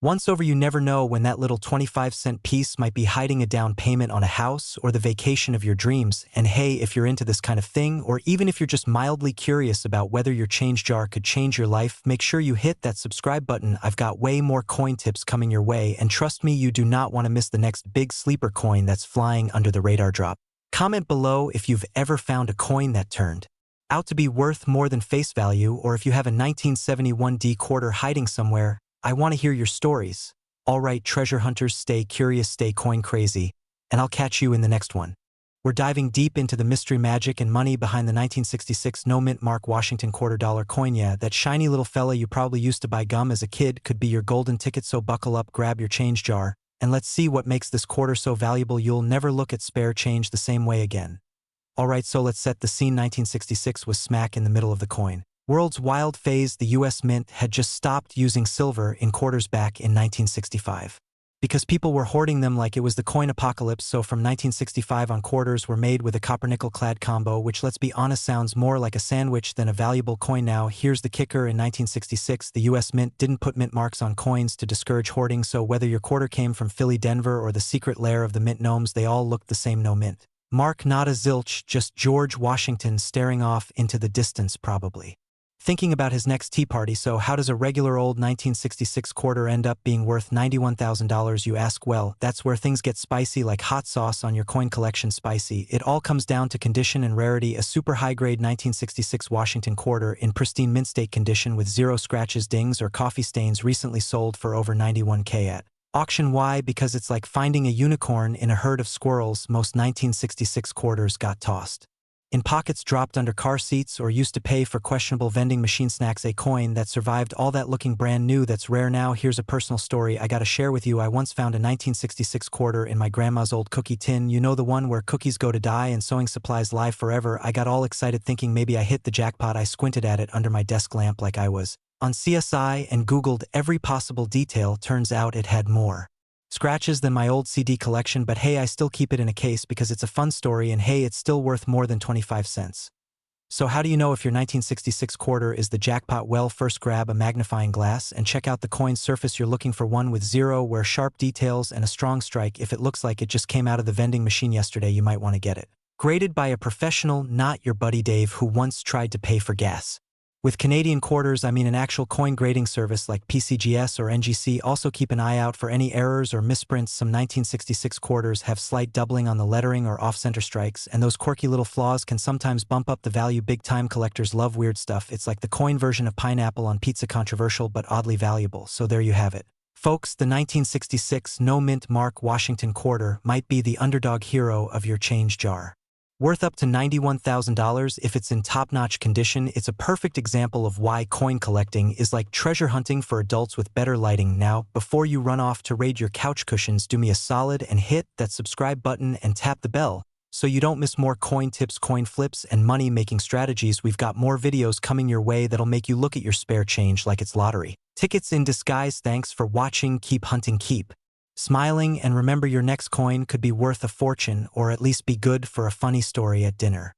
once over. You never know when that little 25-cent piece might be hiding a down payment on a house or the vacation of your dreams. And hey, if you're into this kind of thing, or even if you're just mildly curious about whether your change jar could change your life, make sure you hit that subscribe button. I've got way more coin tips coming your way, and trust me, you do not want to miss the next big sleeper coin that's flying under the radar. Drop comment below if you've ever found a coin that turned out to be worth more than face value, or if you have a 1971D quarter hiding somewhere. I want to hear your stories. Alright, treasure hunters, stay curious, stay coin crazy, and I'll catch you in the next one. We're diving deep into the mystery, magic, and money behind the 1966 no mint mark Washington $quarter coin. Yeah, that shiny little fella you probably used to buy gum as a kid could be your golden ticket, so buckle up, grab your change jar, and let's see what makes this quarter so valuable you'll never look at spare change the same way again. Alright, so let's set the scene. 1966 was smack in the middle of the coin world's wild phase. The US Mint had just stopped using silver in quarters back in 1965. Because people were hoarding them like it was the coin apocalypse, so from 1965 on quarters were made with a copper-nickel clad combo, which let's be honest sounds more like a sandwich than a valuable coin now. Here's the kicker: in 1966 the US Mint didn't put mint marks on coins to discourage hoarding, so whether your quarter came from Philly, Denver or the secret lair of the mint gnomes, they all looked the same. No mint mark, not a zilch, just George Washington staring off into the distance, probably thinking about his next tea party. So how does a regular old 1966 quarter end up being worth $91,000, you ask? Well, that's where things get spicy, like hot sauce on your coin collection spicy. It all comes down to condition and rarity. A super high-grade 1966 Washington quarter in pristine mint state condition with zero scratches, dings, or coffee stains recently sold for over $91K at auction. Why? Because it's like finding a unicorn in a herd of squirrels. Most 1966 quarters got tossed in pockets, dropped under car seats, or used to pay for questionable vending machine snacks. A coin that survived all that looking brand new, that's rare now. Here's a personal story I gotta share with you. I once found a 1966 quarter in my grandma's old cookie tin. You know, the one where cookies go to die and sewing supplies live forever. I got all excited thinking maybe I hit the jackpot. I squinted at it under my desk lamp like I was on CSI and Googled every possible detail. Turns out it had more scratches than my old CD collection, but hey, I still keep it in a case because it's a fun story, and hey, it's still worth more than 25 cents. So how do you know if your 1966 quarter is the jackpot? Well, first grab a magnifying glass and check out the coin's surface. You're looking for one with zero wear, sharp details, and a strong strike. If it looks like it just came out of the vending machine yesterday, you might want to get it graded by a professional, not your buddy Dave who once tried to pay for gas. With Canadian quarters, I mean an actual coin grading service like PCGS or NGC. Also keep an eye out for any errors or misprints. Some 1966 quarters have slight doubling on the lettering or off-center strikes, and those quirky little flaws can sometimes bump up the value big time. Collectors love weird stuff. It's like the coin version of pineapple on pizza, controversial but oddly valuable. So there you have it, folks. The 1966 no mint mark Washington quarter might be the underdog hero of your change jar. Worth up to $91,000 if it's in top-notch condition. It's a perfect example of why coin collecting is like treasure hunting for adults with better lighting. Now, before you run off to raid your couch cushions, do me a solid and hit that subscribe button and tap the bell so you don't miss more coin tips, coin flips, and money-making strategies. We've got more videos coming your way that'll make you look at your spare change like it's lottery tickets in disguise. Thanks for watching. Keep hunting, keep smiling, and remember, your next coin could be worth a fortune, or at least be good for a funny story at dinner.